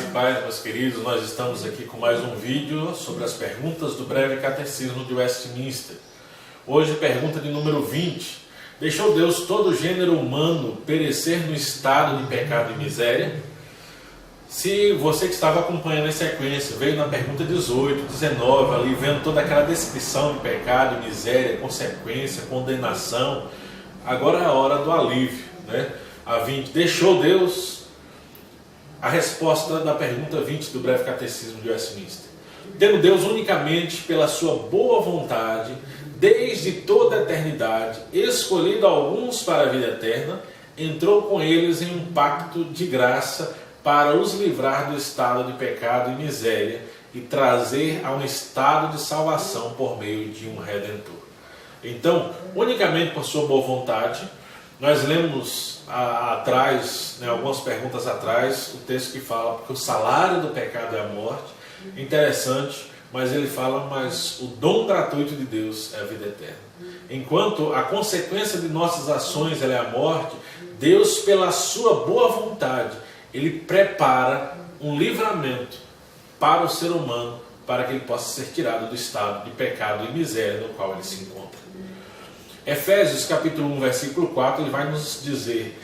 paz, meus queridos. Nós estamos aqui com mais um vídeo sobre as perguntas do breve catecismo de Westminster. Hoje, pergunta de número 20. Deixou Deus todo o gênero humano perecer no estado de pecado e miséria? Se você que estava acompanhando em sequência veio na pergunta 18, 19, ali vendo toda aquela descrição de pecado, miséria, consequência, condenação, agora é a hora do alívio, né? A 20, deixou Deus? A resposta da pergunta 20 do breve catecismo de Westminster. Tendo Deus unicamente pela sua boa vontade, desde toda a eternidade, escolhido alguns para a vida eterna, entrou com eles em um pacto de graça para os livrar do estado de pecado e miséria e trazer a um estado de salvação por meio de um Redentor. Então, unicamente por sua boa vontade, nós lemos atrás, algumas perguntas atrás, o texto que fala que o salário do pecado é a morte. Interessante, mas ele fala, mas o dom gratuito de Deus é a vida eterna. Enquanto a consequência de nossas ações é a morte, Deus, pela sua boa vontade, Ele prepara um livramento para o ser humano, para que ele possa ser tirado do estado de pecado e miséria no qual ele se encontra. Efésios capítulo 1, versículo 4, ele vai nos dizer: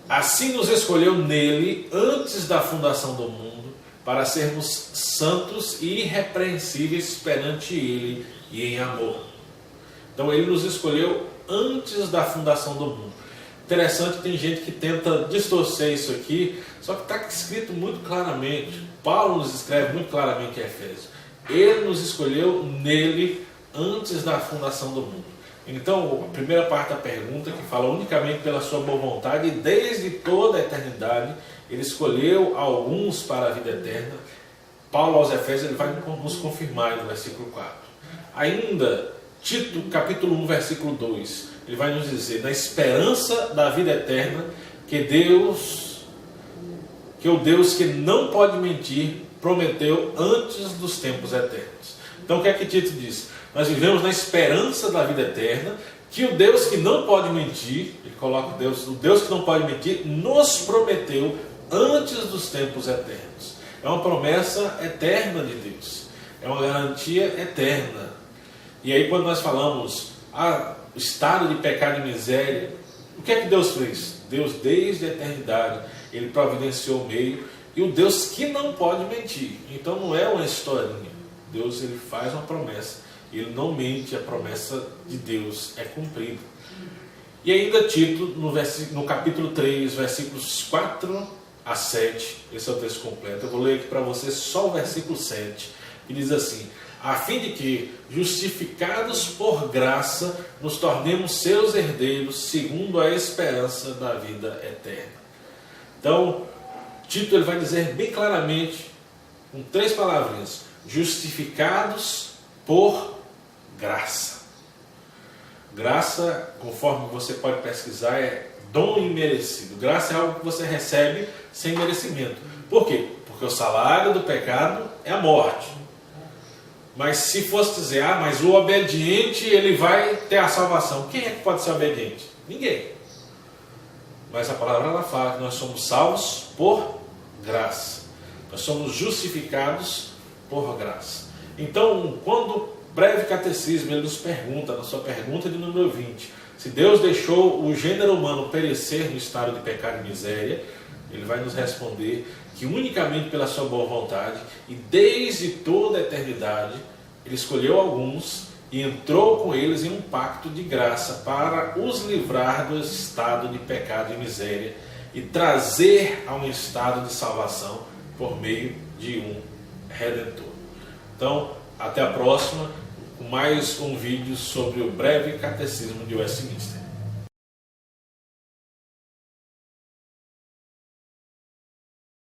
assim nos escolheu nele antes da fundação do mundo, para sermos santos e irrepreensíveis perante ele e em amor. Então ele nos escolheu antes da fundação do mundo. Interessante, tem gente que tenta distorcer isso aqui, só que está escrito muito claramente. Paulo nos escreve muito claramente em Efésios. Ele nos escolheu nele antes da fundação do mundo. Então, a primeira parte da pergunta, que fala unicamente pela sua boa vontade, e desde toda a eternidade, ele escolheu alguns para a vida eterna. Paulo aos Efésios, ele vai nos confirmar no versículo 4. Ainda, Tito, capítulo 1, versículo 2, ele vai nos dizer, na esperança da vida eterna, que o Deus que não pode mentir, prometeu antes dos tempos eternos. Então, o que é que Tito diz? Nós vivemos na esperança da vida eterna, que o Deus que não pode mentir, ele coloca o Deus que não pode mentir, nos prometeu antes dos tempos eternos. É uma promessa eterna de Deus, é uma garantia eterna. E aí quando nós falamos, o estado de pecado e miséria, o que é que Deus fez? Deus desde a eternidade, Ele providenciou o meio, e o Deus que não pode mentir. Então não é uma historinha, Deus ele faz uma promessa. Ele não mente, a promessa de Deus é cumprida. E ainda Tito, no capítulo 3, versículos 4 a 7, esse é o texto completo. Eu vou ler aqui para você só o versículo 7, que diz assim: a fim de que, justificados por graça, nos tornemos seus herdeiros, segundo a esperança da vida eterna. Então, Tito ele vai dizer bem claramente, com 3 palavrinhas: justificados por graça. Graça, conforme você pode pesquisar, é dom imerecido. Graça é algo que você recebe sem merecimento. Por quê? Porque o salário do pecado é a morte. Mas se fosse dizer, mas o obediente ele vai ter a salvação. Quem é que pode ser obediente? Ninguém. Mas a palavra ela fala que nós somos salvos por graça. Nós somos justificados por graça. Então, quando breve catecismo, ele nos pergunta, na sua pergunta de número 20, se Deus deixou o gênero humano perecer no estado de pecado e miséria, ele vai nos responder que unicamente pela sua boa vontade e desde toda a eternidade, ele escolheu alguns e entrou com eles em um pacto de graça para os livrar do estado de pecado e miséria e trazer a um estado de salvação por meio de um Redentor. Então, até a próxima, com mais um vídeo sobre o breve catecismo de Westminster.